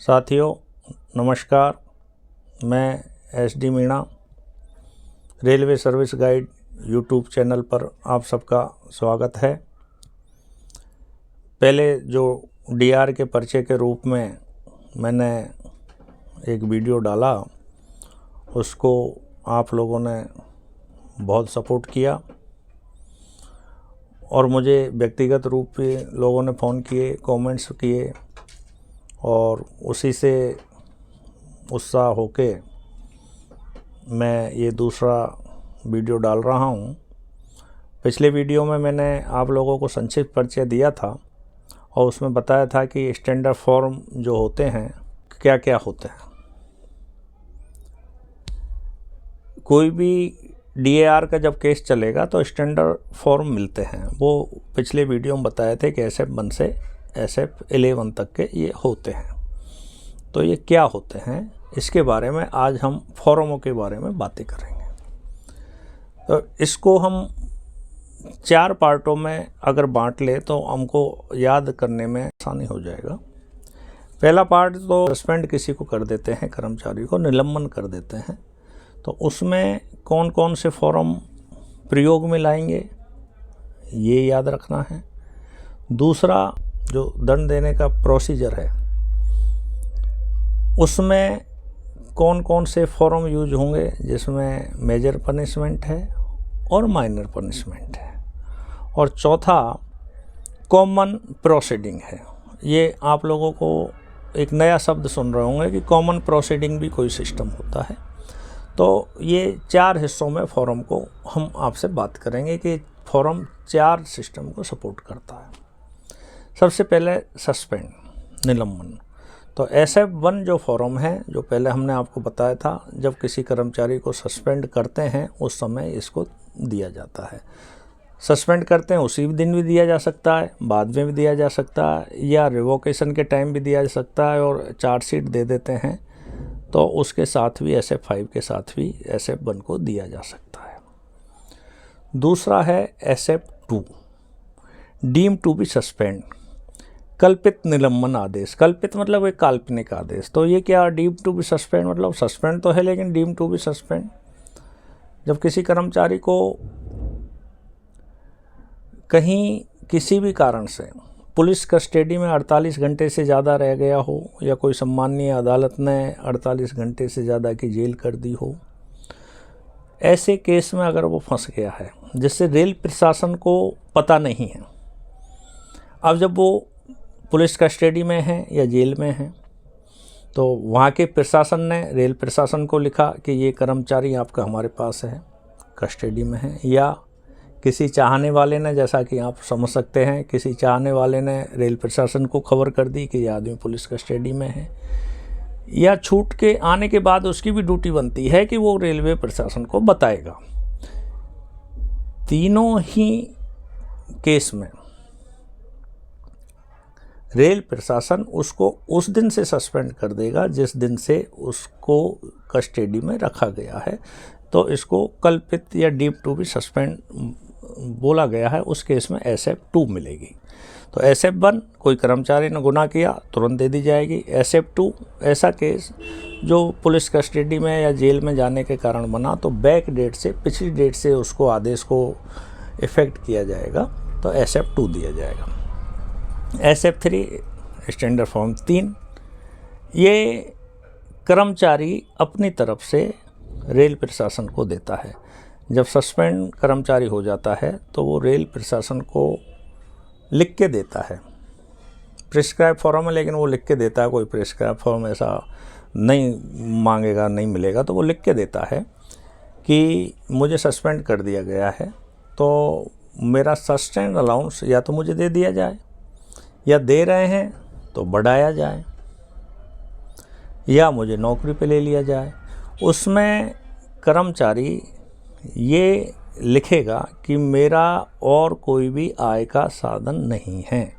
साथियों नमस्कार, मैं SD Meena railway service guide YouTube channel पर आप सबका स्वागत है। पहले जो DR के पर्चे के रूप में मैंने एक वीडियो डाला, उसको आप लोगों ने बहुत सपोर्ट किया और मुझे व्यक्तिगत रूप पे लोगों ने फ़ोन किए, कमेंट्स किए और उसी से उत्साह होके मैं ये दूसरा वीडियो डाल रहा हूँ। पिछले वीडियो में मैंने आप लोगों को संक्षिप्त परिचय दिया था और उसमें बताया था कि स्टैंडर्ड फॉर्म जो होते हैं क्या क्या होते हैं। कोई भी DAR का जब केस चलेगा तो स्टैंडर्ड फॉर्म मिलते हैं। वो पिछले वीडियो में बताए थे कि SF1 से SF11 तक के ये होते हैं। तो ये क्या होते हैं, इसके बारे में आज हम फॉर्मों के बारे में बातें करेंगे। तो इसको हम 4 पार्टों में अगर बांट ले तो हमको याद करने में आसानी हो जाएगा। पहला पार्ट तो सस्पेंड किसी को कर देते हैं, कर्मचारी को निलंबन कर देते हैं, तो उसमें कौन कौन से फॉर्म प्रयोग में लाएंगे ये याद रखना है। दूसरा जो दंड देने का प्रोसीजर है उसमें कौन कौन से फॉर्म यूज होंगे, जिसमें मेजर पनिशमेंट है और माइनर पनिशमेंट है। और चौथा कॉमन प्रोसीडिंग है। ये आप लोगों को एक नया शब्द सुन रहे होंगे कि कॉमन प्रोसीडिंग भी कोई सिस्टम होता है। तो ये 4 हिस्सों में फॉर्म को हम आपसे बात करेंगे कि फॉर्म 4 सिस्टम को सपोर्ट करता है। सबसे पहले सस्पेंड, निलंबन। तो SF1 जो फॉर्म है, जो पहले हमने आपको बताया था, जब किसी कर्मचारी को सस्पेंड करते हैं उस समय इसको दिया जाता है। सस्पेंड करते हैं उसी दिन भी दिया जा सकता है, बाद में भी दिया जा सकता है, या रिवोकेशन के टाइम भी दिया जा सकता है और चार्जशीट दे देते हैं तो उसके साथ भी SF5 के साथ भी SF1 को दिया जा सकता है। दूसरा है SF2, deem to be suspend, कल्पित निलंबन आदेश। कल्पित मतलब एक काल्पनिक आदेश। तो ये क्या, डीम टू बी सस्पेंड मतलब सस्पेंड तो है लेकिन डीम टू बी सस्पेंड। जब किसी कर्मचारी को कहीं किसी भी कारण से पुलिस कस्टडी में 48 घंटे से ज़्यादा रह गया हो, या कोई सम्मानीय अदालत ने 48 घंटे से ज़्यादा की जेल कर दी हो, ऐसे केस में अगर वो फंस गया है जिससे रेल प्रशासन को पता नहीं है, अब जब वो पुलिस कस्टडी में है या जेल में है तो वहाँ के प्रशासन ने रेल प्रशासन को लिखा कि ये कर्मचारी आपका हमारे पास है, कस्टडी में है, या किसी चाहने वाले ने, जैसा कि आप समझ सकते हैं, किसी चाहने वाले ने रेल प्रशासन को खबर कर दी कि ये आदमी पुलिस कस्टडी में है, या छूट के आने के बाद उसकी भी ड्यूटी बनती है कि वो रेलवे प्रशासन को बताएगा। तीनों ही केस में रेल प्रशासन उसको उस दिन से सस्पेंड कर देगा जिस दिन से उसको कस्टडी में रखा गया है। तो इसको कल्पित या डीम टू बी सस्पेंड बोला गया है। उस केस में SF2 मिलेगी। तो SF1 कोई कर्मचारी ने गुनाह किया तुरंत दे दी जाएगी। SF2 ऐसा केस जो पुलिस कस्टडी में या जेल में जाने के कारण बना, तो बैक डेट से, पिछली डेट से उसको आदेश को इफ़ेक्ट किया जाएगा, तो SF2 दिया जाएगा। SF3 स्टैंडर्ड फॉर्म 3, ये कर्मचारी अपनी तरफ से रेल प्रशासन को देता है। जब सस्पेंड कर्मचारी हो जाता है तो वो रेल प्रशासन को लिख के देता है। प्रिस्क्राइब फॉर्म है लेकिन वो लिख के देता है। कोई प्रिस्क्राइब फॉर्म ऐसा नहीं मांगेगा, नहीं मिलेगा, तो वो लिख के देता है कि मुझे सस्पेंड कर दिया गया है, तो मेरा सस्टेंड अलाउंस या तो मुझे दे दिया जाए, या दे रहे हैं तो बढ़ाया जाए, या मुझे नौकरी पे ले लिया जाए। उसमें कर्मचारी ये लिखेगा कि मेरा और कोई भी आय का साधन नहीं है,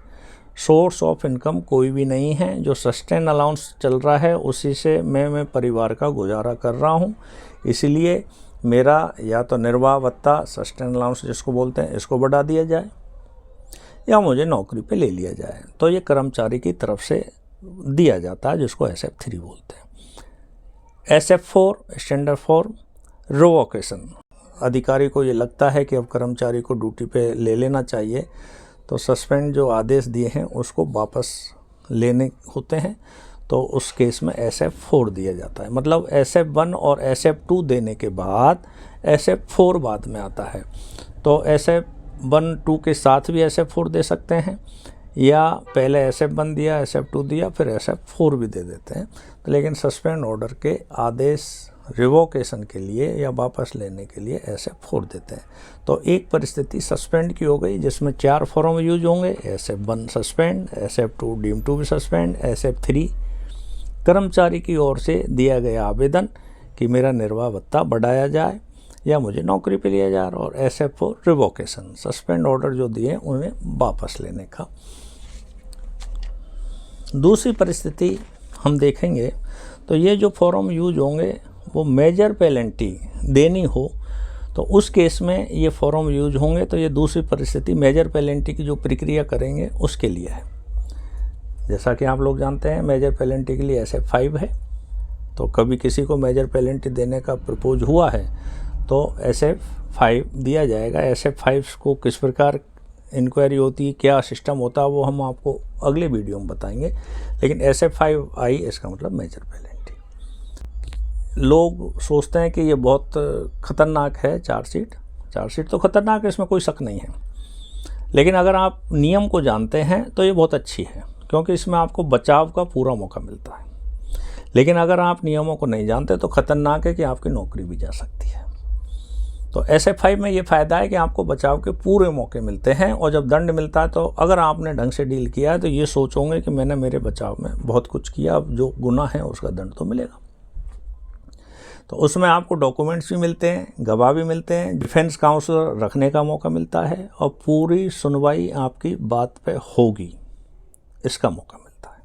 सोर्स ऑफ इनकम कोई भी नहीं है, जो सस्टेन अलाउंस चल रहा है उसी से मैं परिवार का गुजारा कर रहा हूँ, इसीलिए मेरा या तो निर्वाह भत्ता, सस्टेन अलाउंस जिसको बोलते हैं, इसको बढ़ा दिया जाए, या मुझे नौकरी पे ले लिया जाए। तो ये कर्मचारी की तरफ से दिया जाता है, जिसको SF3 बोलते हैं। SF4 standard for revocation. अधिकारी को ये लगता है कि अब कर्मचारी को ड्यूटी पे ले लेना चाहिए, तो सस्पेंड जो आदेश दिए हैं उसको वापस लेने होते हैं, तो उस केस में SF4 दिया जाता है। मतलब SF1 और SF2 देने के बाद SF4 बाद में आता है। तो SF1, 2 के साथ भी SF4 दे सकते हैं, या पहले SF1 दिया, SF2 दिया, फिर SF4 भी दे देते हैं। तो लेकिन सस्पेंड ऑर्डर के आदेश रिवोकेशन के लिए या वापस लेने के लिए SF4 देते हैं। तो एक परिस्थिति सस्पेंड की हो गई जिसमें 4 फॉर्म यूज होंगे। SF1 suspend, SF2 deem to be suspend, SF3 कर्मचारी की ओर से दिया गया आवेदन कि मेरा निर्वाह भत्ता बढ़ाया जाए या मुझे नौकरी पे लिया जाए, और SF4 रिवोकेशन, सस्पेंड ऑर्डर जो दिए उन्हें वापस लेने का। दूसरी परिस्थिति हम देखेंगे तो ये जो फॉर्म यूज होंगे वो मेजर पेनल्टी देनी हो तो उस केस में ये फॉर्म यूज होंगे। तो ये दूसरी परिस्थिति मेजर पेनल्टी की जो प्रक्रिया करेंगे उसके लिए है। जैसा कि आप लोग जानते हैं मेजर पेनल्टी के लिए SF5 है। तो कभी किसी को मेजर पेनल्टी देने का प्रपोज हुआ है तो SF5 दिया जाएगा। SF5 को किस प्रकार इंक्वायरी होती है, क्या सिस्टम होता है, वो हम आपको अगले वीडियो में बताएंगे। लेकिन SF5 आई, इसका मतलब मेजर पेनल्टी। लोग सोचते हैं कि ये बहुत ख़तरनाक है चार्जशीट तो ख़तरनाक है, इसमें कोई शक नहीं है। लेकिन अगर आप नियम को जानते हैं तो ये बहुत अच्छी है, क्योंकि इसमें आपको बचाव का पूरा मौका मिलता है। लेकिन अगर आप नियमों को नहीं जानते तो ख़तरनाक है कि आपकी नौकरी भी जा सकती है। तो SF5 में ये फ़ायदा है कि आपको बचाव के पूरे मौके मिलते हैं, और जब दंड मिलता है तो अगर आपने ढंग से डील किया है तो ये सोचोगे कि मैंने मेरे बचाव में बहुत कुछ किया, अब जो गुनाह है उसका दंड तो मिलेगा। तो उसमें आपको डॉक्यूमेंट्स भी मिलते हैं, गवाह भी मिलते हैं, डिफेंस काउंसलर रखने का मौका मिलता है, और पूरी सुनवाई आपकी बात पे होगी, इसका मौका मिलता है।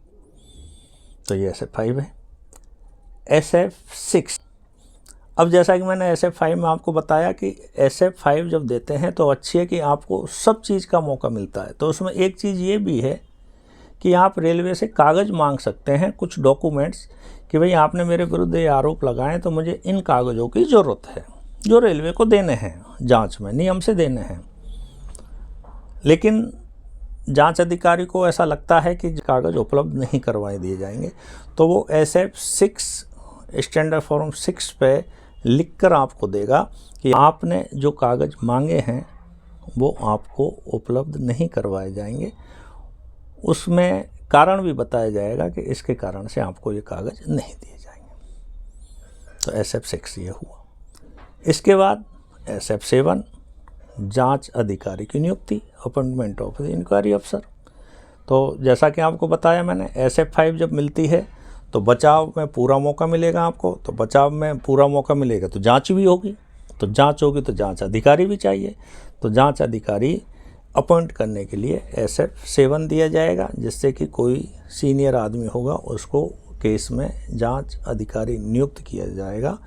तो ये SF5 है। SF6, अब जैसा कि मैंने SF5 में आपको बताया कि SF5 जब देते हैं तो अच्छी है कि आपको सब चीज़ का मौका मिलता है। तो उसमें एक चीज़ ये भी है कि आप रेलवे से कागज़ मांग सकते हैं, कुछ डॉक्यूमेंट्स, कि भाई आपने मेरे विरुद्ध ये आरोप लगाए तो मुझे इन कागज़ों की ज़रूरत है, जो रेलवे को देने हैं, जांच में नियम से देने हैं। लेकिन जांच अधिकारी को ऐसा लगता है कि कागज़ उपलब्ध नहीं करवाए दिए जाएंगे, तो वो SF6 स्टैंडर्ड फॉर्म 6 पे लिखकर आपको देगा कि आपने जो कागज़ मांगे हैं वो आपको उपलब्ध नहीं करवाए जाएंगे। उसमें कारण भी बताया जाएगा कि इसके कारण से आपको ये कागज़ नहीं दिए जाएंगे। तो SF6 ये हुआ। इसके बाद SF7 जांच अधिकारी की नियुक्ति, अपॉइंटमेंट ऑफ द इंक्वायरी अफसर। तो जैसा कि आपको बताया मैंने, SF5 जब मिलती है तो बचाव में पूरा मौका मिलेगा आपको। तो बचाव में पूरा मौका मिलेगा तो जांच भी होगी, तो जांच होगी तो जांच अधिकारी भी चाहिए। तो जांच अधिकारी अपॉइंट करने के लिए SF7 दिया जाएगा, जिससे कि कोई सीनियर आदमी होगा उसको केस में जांच अधिकारी नियुक्त किया जाएगा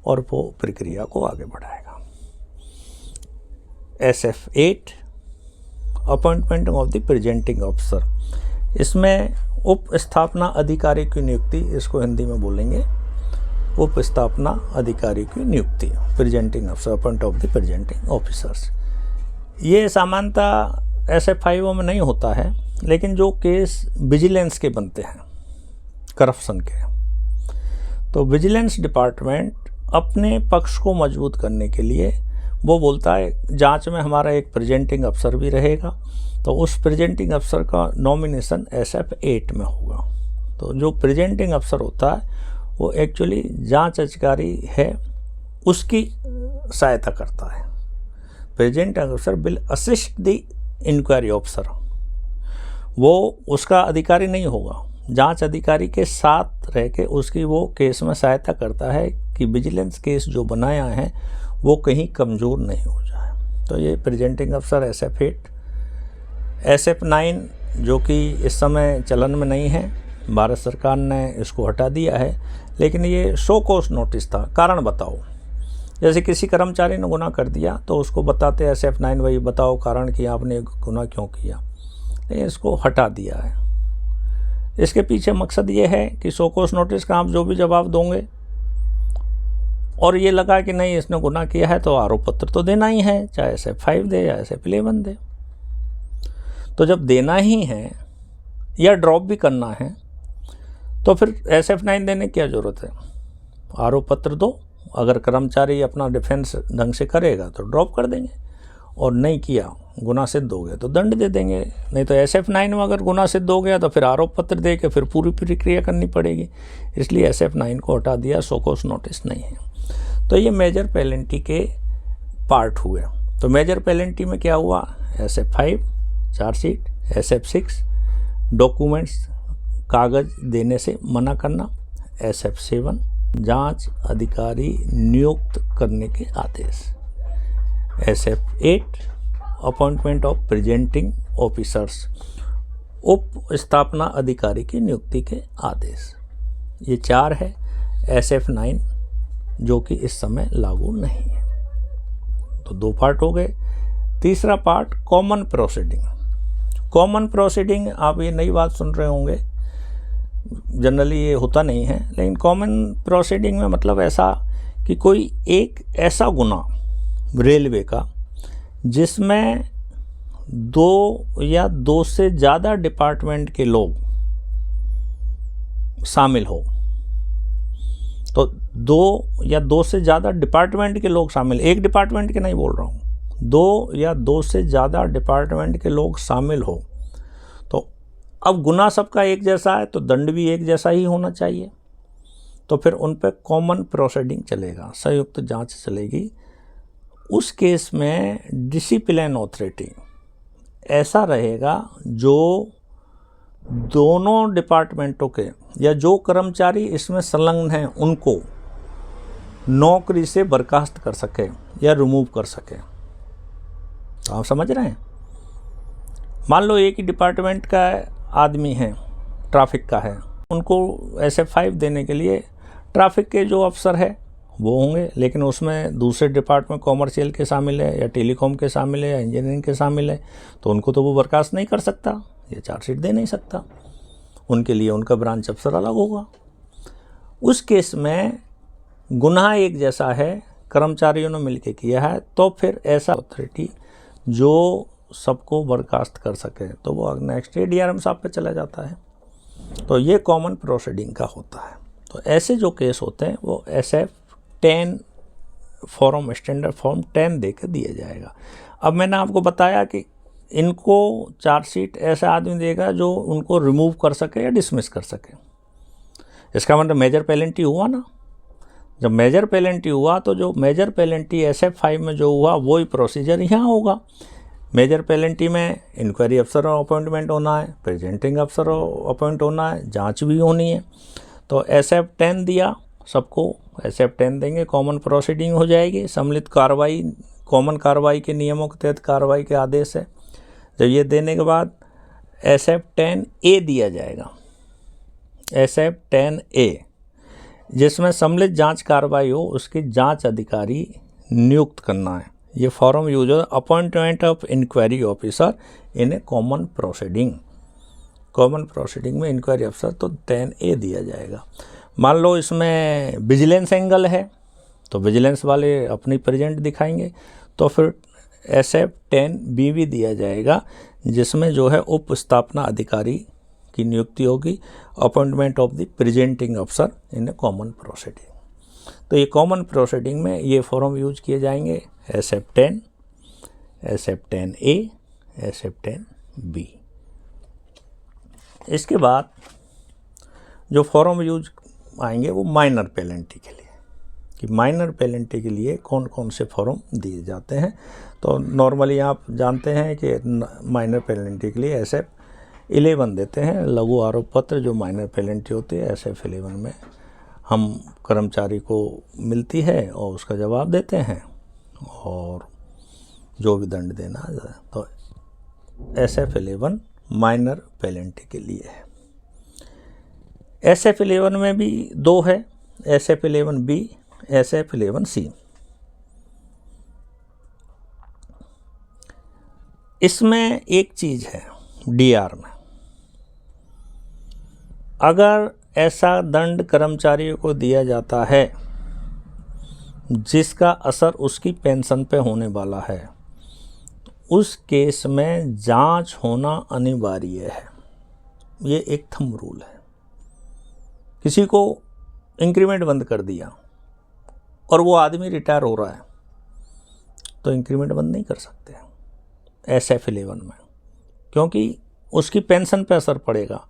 और वो प्रक्रिया को आगे बढ़ाएगा। SF8 appointment of the presenting officer, इसमें उप स्थापना अधिकारी की नियुक्ति, इसको हिंदी में बोलेंगे उप स्थापना अधिकारी की नियुक्ति, presenting officer, appoint of the presenting officers. ये सामान्यतः SF5 में नहीं होता है, लेकिन जो केस विजिलेंस के बनते हैं, करप्शन के, तो विजिलेंस डिपार्टमेंट अपने पक्ष को मजबूत करने के लिए वो बोलता है जांच में हमारा एक प्रेजेंटिंग अफसर भी रहेगा, तो उस प्रेजेंटिंग अफसर का नॉमिनेशन SF8 में होगा। तो जो प्रेजेंटिंग अफसर होता है वो एक्चुअली जांच अधिकारी है, उसकी सहायता करता है। प्रेजेंटिंग अफसर will assist the inquiry officer, वो उसका अधिकारी नहीं होगा, जांच अधिकारी के साथ रह के उसकी वो केस में सहायता करता है कि विजिलेंस केस जो बनाया है वो कहीं कमज़ोर नहीं हो जाए। तो ये प्रेजेंटिंग अफसर SF8। SF9 जो कि इस समय चलन में नहीं है, भारत सरकार ने इसको हटा दिया है, लेकिन ये शो कॉज नोटिस था, कारण बताओ। जैसे किसी कर्मचारी ने गुनाह कर दिया तो उसको बताते SF9 वही बताओ कारण कि आपने गुनाह क्यों किया, लेकिन इसको हटा दिया है। इसके पीछे मकसद ये है कि शो कॉज नोटिस का आप जो भी जवाब दोगे और ये लगा कि नहीं इसने गुनाह किया है तो आरोप पत्र तो देना ही है, चाहे SF5 दे या SF11 दे। तो जब देना ही है या ड्रॉप भी करना है तो फिर SF9 देने की क्या ज़रूरत है, आरोप पत्र दो, अगर कर्मचारी अपना डिफेंस ढंग से करेगा तो ड्रॉप कर देंगे, और नहीं किया गुनाह सिद्ध हो गया तो दंड दे देंगे। नहीं तो SF9 में अगर गुनाह सिद्ध हो गया तो फिर आरोप पत्र दे के फिर पूरी प्रक्रिया करनी पड़ेगी, इसलिए SF9 को हटा दिया, शो कॉज नोटिस नहीं है। तो ये मेजर पेनल्टी के पार्ट हुए। तो मेजर पेनल्टी में क्या हुआ, SF5 चार्जशीट, SF6 डॉक्यूमेंट्स कागज़ देने से मना करना, SF7 जांच अधिकारी नियुक्त करने के आदेश, SF8 appointment of presenting officers उप स्थापना अधिकारी की नियुक्ति के आदेश। ये 4 है। SF9 जो कि इस समय लागू नहीं है। तो 2 पार्ट हो गए। तीसरा part common proceeding. Common proceeding, आप ये नई बात सुन रहे होंगे, जनरली ये होता नहीं है, लेकिन कॉमन प्रोसीडिंग में मतलब ऐसा कि कोई एक ऐसा गुनाह रेलवे का जिसमें 2 या 2 से ज़्यादा डिपार्टमेंट के लोग शामिल हो। तो 2 या 2 से ज़्यादा डिपार्टमेंट के लोग शामिल, एक डिपार्टमेंट के नहीं बोल रहा हूँ, 2 या 2 से ज़्यादा डिपार्टमेंट के लोग शामिल हो। तो अब गुनाह सबका एक जैसा है तो दंड भी एक जैसा ही होना चाहिए। तो फिर उन पर कॉमन प्रोसीडिंग चलेगा, संयुक्त जांच चलेगी। उस केस में डिसिप्लिन ऑथोरिटी ऐसा रहेगा जो दोनों डिपार्टमेंटों के या जो कर्मचारी इसमें संलग्न हैं उनको नौकरी से बर्खास्त कर सके या रिमूव कर सके। तो आप समझ रहे हैं, मान लो एक ही डिपार्टमेंट का आदमी है, ट्रैफिक का है, उनको SF5 देने के लिए ट्रैफिक के जो अफसर है वो होंगे, लेकिन उसमें दूसरे डिपार्टमेंट कॉमर्शियल के शामिल है या टेलीकॉम के शामिल है या इंजीनियरिंग के शामिल है, तो उनको तो वो बर्खास्त नहीं कर सकता, ये चार्जशीट दे नहीं सकता। उनके लिए उनका ब्रांच अफसर अलग होगा। उस केस में गुनाह एक जैसा है, कर्मचारियों ने मिलकर किया है, तो फिर ऐसा अथॉरिटी जो सबको बर्खास्त कर सके तो वो नेक्स्ट DRM साहब पे चला जाता है। तो ये कॉमन प्रोसीडिंग का होता है। तो ऐसे जो केस होते हैं वो SF10 फॉर्म, स्टैंडर्ड फॉर्म 10 दे के दिया जाएगा। अब मैंने आपको बताया कि इनको चार्जशीट ऐसा आदमी देगा जो उनको रिमूव कर सके या डिसमिस कर सके। इसका मतलब मेजर पेनल्टी हुआ ना। जब मेजर पेनल्टी हुआ तो जो मेजर पेनल्टी SF5 में जो हुआ वही प्रोसीजर यहाँ होगा। मेजर पेनल्टी में इंक्वायरी अफसर अपॉइंटमेंट होना है, प्रेजेंटिंग अफसर अपॉइंट होना है, जांच भी होनी है। तो SF10 दिया सबको, SF10 देंगे, कॉमन प्रोसीडिंग हो जाएगी। सम्मिलित कार्रवाई, कॉमन कार्रवाई के नियमों के तहत कार्रवाई के आदेश है। जब ये देने के बाद SF10A दिया जाएगा, SF10A, जिसमें सम्मिलित जांच कार्रवाई हो उसकी जांच अधिकारी नियुक्त करना है। ये फॉर्म यूज हो, appointment of inquiry officer in a common proceeding. Common proceeding में इंक्वायरी अफसर तो 10A दिया जाएगा। मान लो इसमें विजिलेंस एंगल है तो विजिलेंस वाले अपनी प्रेजेंट दिखाएंगे, तो फिर SF10B भी दिया जाएगा, जिसमें जो है उप स्थापना अधिकारी की नियुक्ति होगी, अपॉइंटमेंट ऑफ द प्रेजेंटिंग अफसर इन ए कॉमन प्रोसीडिंग। तो ये कॉमन प्रोसीडिंग में ये फॉर्म यूज किए जाएंगे, SF10, SF10A, SF10B। इसके बाद जो फॉर्म यूज आएंगे वो माइनर पेनल्टी के लिए, कि माइनर पेनल्टी के लिए कौन कौन से फॉर्म दिए जाते हैं। तो नॉर्मली आप जानते हैं कि माइनर पेनल्टी के लिए SF11 देते हैं, लघु आरोप पत्र जो माइनर पेनल्टी होती है। SF11 में हम कर्मचारी को मिलती है और उसका जवाब देते हैं और जो भी दंड देना है। तो SF11 माइनर पेनल्टी के लिए है। SF11 में भी 2 है, SF11B, SF11C। इसमें एक चीज़ है DR में, अगर ऐसा दंड कर्मचारियों को दिया जाता है जिसका असर उसकी पेंशन पे होने वाला है, उस केस में जांच होना अनिवार्य है। ये एक थंब रूल है। किसी को इंक्रीमेंट बंद कर दिया और वो आदमी रिटायर हो रहा है तो इंक्रीमेंट बंद नहीं कर सकते SF11 में, क्योंकि उसकी पेंशन पे असर पड़ेगा।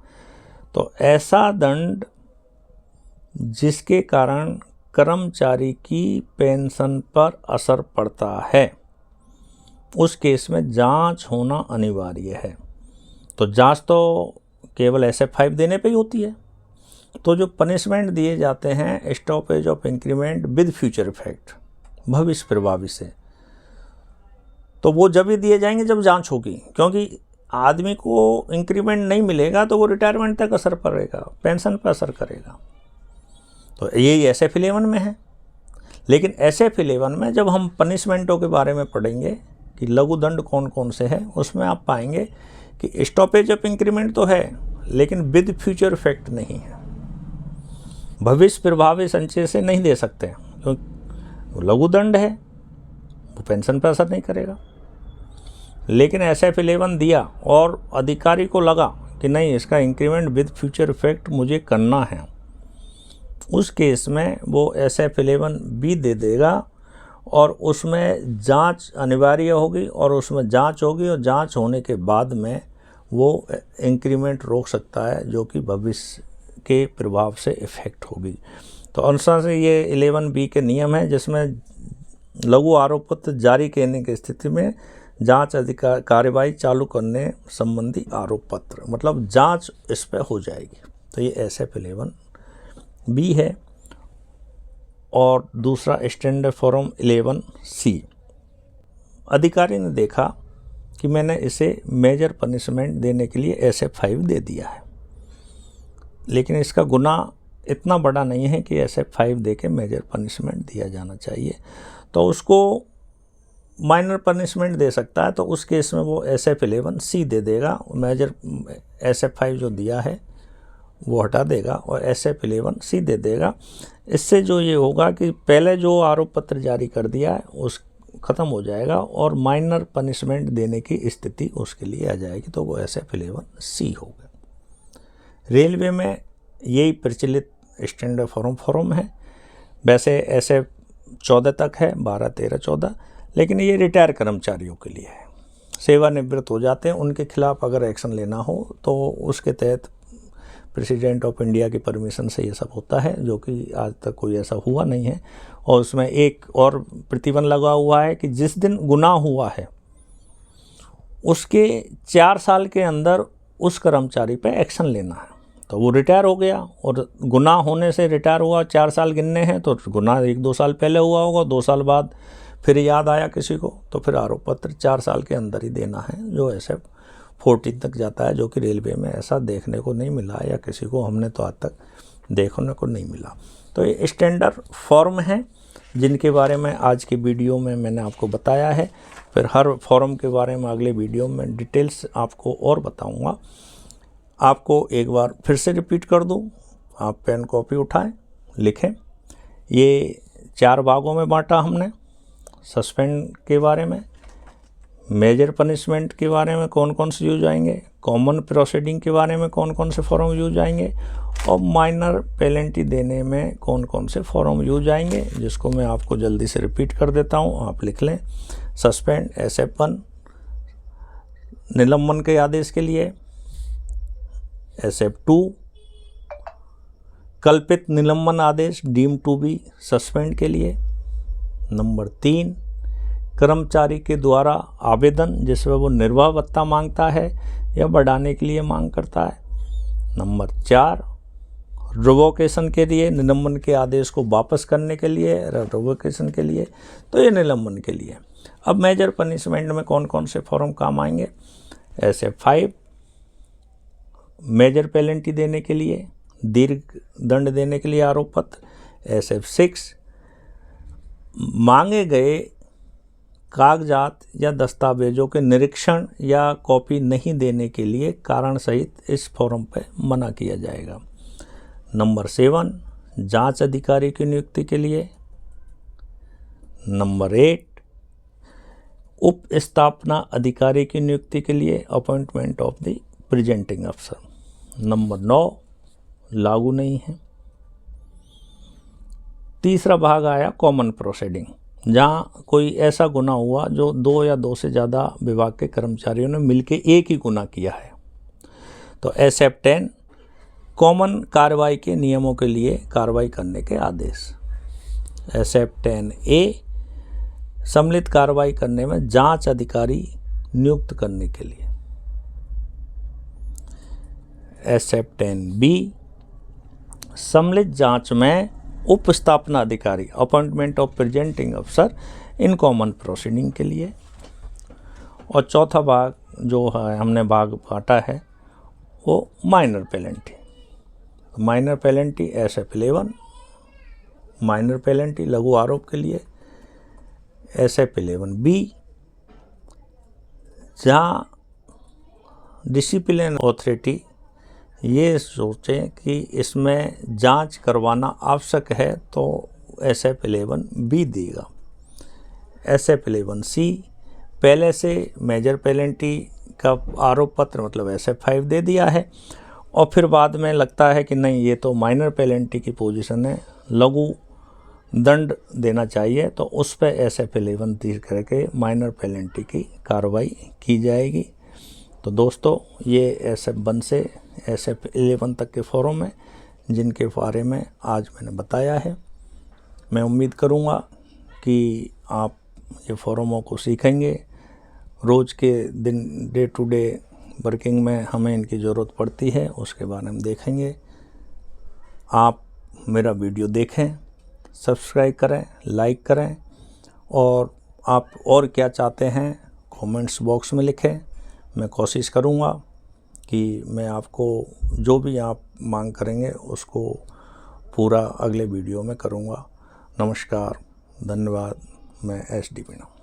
तो ऐसा दंड जिसके कारण कर्मचारी की पेंशन पर असर पड़ता है, उस केस में जांच होना अनिवार्य है। तो जांच तो केवल SF5 देने पे ही होती है। तो जो पनिशमेंट दिए जाते हैं stoppage of increment with future effect, भविष्य प्रभावी से, तो वो जब भी दिए जाएंगे जब जांच होगी, क्योंकि आदमी को इंक्रीमेंट नहीं मिलेगा तो वो रिटायरमेंट तक असर पड़ेगा, पेंशन पर असर करेगा। तो यही SF11 में है। लेकिन SF11 में जब हम पनिशमेंटों के बारे में पढ़ेंगे कि लघु दंड कौन कौन से हैं, उसमें आप पाएंगे कि स्टॉपेज ऑफ इंक्रीमेंट तो है लेकिन विद फ्यूचर इफेक्ट नहीं है, भविष्य प्रभावी संचय से नहीं दे सकते क्योंकि लघु दंड है, वो पेंशन पर असर नहीं करेगा। लेकिन SF11 दिया और अधिकारी को लगा कि नहीं, इसका इंक्रीमेंट विद फ्यूचर इफेक्ट मुझे करना है, उस केस में वो SF11 भी दे देगा और उसमें जांच अनिवार्य होगी और उसमें जांच होगी और जांच होने के बाद में वो इंक्रीमेंट रोक सकता है जो कि भविष्य के प्रभाव से इफेक्ट होगी। तो अनुसार से ये 11B के नियम है, जिसमें लघु आरोप पत्र जारी करने की स्थिति में जांच अधिकार कार्यवाही चालू करने संबंधी आरोप पत्र, मतलब जांच इस पर हो जाएगी। तो ये SF11B है। और दूसरा स्टैंडर्ड फॉर्म 11C। अधिकारी ने देखा कि मैंने इसे मेजर पनिशमेंट देने के लिए SF5 दे दिया है, लेकिन इसका गुनाह इतना बड़ा नहीं है कि SF5 दे के मेजर पनिशमेंट दिया जाना चाहिए, तो उसको माइनर पनिशमेंट दे सकता है। तो उस केस में वो SF11C दे देगा, मेजर SF5 जो दिया है वो हटा देगा और SF11C दे देगा। इससे जो ये होगा कि पहले जो आरोप पत्र जारी कर दिया है उस ख़त्म हो जाएगा और माइनर पनिशमेंट देने की स्थिति उसके लिए आ जाएगी, तो वो SF11C होगा। रेलवे में यही प्रचलित स्टैंडर्ड फॉर्म है। वैसे SF14 तक है, 12, 13, 14, लेकिन ये रिटायर कर्मचारियों के लिए है। सेवानिवृत्त हो जाते हैं, उनके खिलाफ अगर एक्शन लेना हो तो उसके तहत प्रेसिडेंट ऑफ इंडिया की परमिशन से ये सब होता है, जो कि आज तक कोई ऐसा हुआ नहीं है। और उसमें एक और प्रतिबंध लगा हुआ है कि जिस दिन गुनाह हुआ है उसके 4 साल के अंदर उस कर्मचारी पे एक्शन लेना है। तो वो रिटायर हो गया और गुनाह होने से रिटायर हुआ, 4 साल गिनने हैं, तो गुनाह 1-2 साल पहले हुआ होगा, 2 साल बाद फिर याद आया किसी को, तो फिर आरोप पत्र 4 साल के अंदर ही देना है, जो SF14 तक जाता है, जो कि रेलवे में ऐसा देखने को नहीं मिला या किसी को हमने तो आज तक देखने को नहीं मिला। तो ये स्टैंडर्ड फॉर्म हैं जिनके बारे में आज की वीडियो में मैंने आपको बताया है। फिर हर फॉर्म के बारे में अगले वीडियो में डिटेल्स आपको और बताऊंगा। आपको एक बार फिर से रिपीट कर दूं, आप पेन कॉपी उठाएं, लिखें। ये 4 भागों में बांटा हमने। सस्पेंड के बारे में, मेजर पनिशमेंट के बारे में कौन कौन से यूज आएंगे, कॉमन प्रोसीडिंग के बारे में कौन कौन से फॉर्म यूज आएंगे और माइनर पेनल्टी देने में कौन कौन से फॉर्म यूज आएंगे, जिसको मैं आपको जल्दी से रिपीट कर देता हूँ, आप लिख लें। सस्पेंड SF1 निलंबन के आदेश के लिए, SF2 कल्पित निलंबन आदेश डीम टू बी सस्पेंड के लिए। नंबर 3 कर्मचारी के द्वारा आवेदन जिसमें वो निर्वाह भत्ता मांगता है या बढ़ाने के लिए मांग करता है। नंबर 4 रिवोकेशन के लिए, निलंबन के आदेश को वापस करने के लिए, रिवोकेशन के लिए, तो ये निलंबन के लिए। अब मेजर पनिशमेंट में कौन कौन से फॉर्म काम आएंगे। SF5 मेजर पेनल्टी देने के लिए, दीर्घ दंड देने के लिए आरोप पत्र। SF6 मांगे गए कागजात या दस्तावेजों के निरीक्षण या कॉपी नहीं देने के लिए कारण सहित इस फॉर्म पर मना किया जाएगा। नंबर 7 जांच अधिकारी की नियुक्ति के लिए। नंबर 8 उप स्थापना अधिकारी की नियुक्ति के लिए, अपॉइंटमेंट ऑफ द प्रेजेंटिंग अफसर। नंबर 9 लागू नहीं है। तीसरा भाग आया कॉमन प्रोसीडिंग, जहाँ कोई ऐसा गुना हुआ जो 2 या 2 से ज़्यादा विभाग के कर्मचारियों ने मिलकर एक ही गुना किया है। तो SF 10 कॉमन कार्रवाई के नियमों के लिए कार्रवाई करने के आदेश। SF 10A सम्मिलित कार्रवाई करने में जांच अधिकारी नियुक्त करने के लिए। SF 10B सम्मिलित जांच में उप स्थापना अधिकारी, अपॉइंटमेंट ऑफ प्रेजेंटिंग अफसर इन कॉमन प्रोसीडिंग के लिए। और चौथा भाग जो है हमने भाग बांटा है वो minor penalty. Minor penalty SF 11 minor penalty लघु आरोप के लिए। SF 11B जहाँ डिसिप्लिन अथॉरिटी ये सोचें कि इसमें जांच करवाना आवश्यक है तो SF 11B देगा। SF 11C पहले से मेजर पेनल्टी का आरोप पत्र मतलब SF 5 दे दिया है और फिर बाद में लगता है कि नहीं ये तो माइनर पेनल्टी की पोजीशन है, लघु दंड देना चाहिए, तो उस पर SF 11 तीर करके माइनर पेनल्टी की कार्रवाई की जाएगी। तो दोस्तों ये SF 1 से SF 11 तक के फॉर्म हैं जिनके बारे में आज मैंने बताया है। मैं उम्मीद करूँगा कि आप ये फॉर्मों को सीखेंगे। रोज़ के दिन डे टू डे वर्किंग में हमें इनकी ज़रूरत पड़ती है, उसके बारे में देखेंगे। आप मेरा वीडियो देखें, सब्सक्राइब करें, लाइक करें और आप और क्या चाहते हैं कमेंट्स बॉक्स में लिखें। मैं कोशिश करूँगा कि मैं आपको जो भी आप मांग करेंगे उसको पूरा अगले वीडियो में करूँगा। नमस्कार, धन्यवाद। मैं SD मीणा।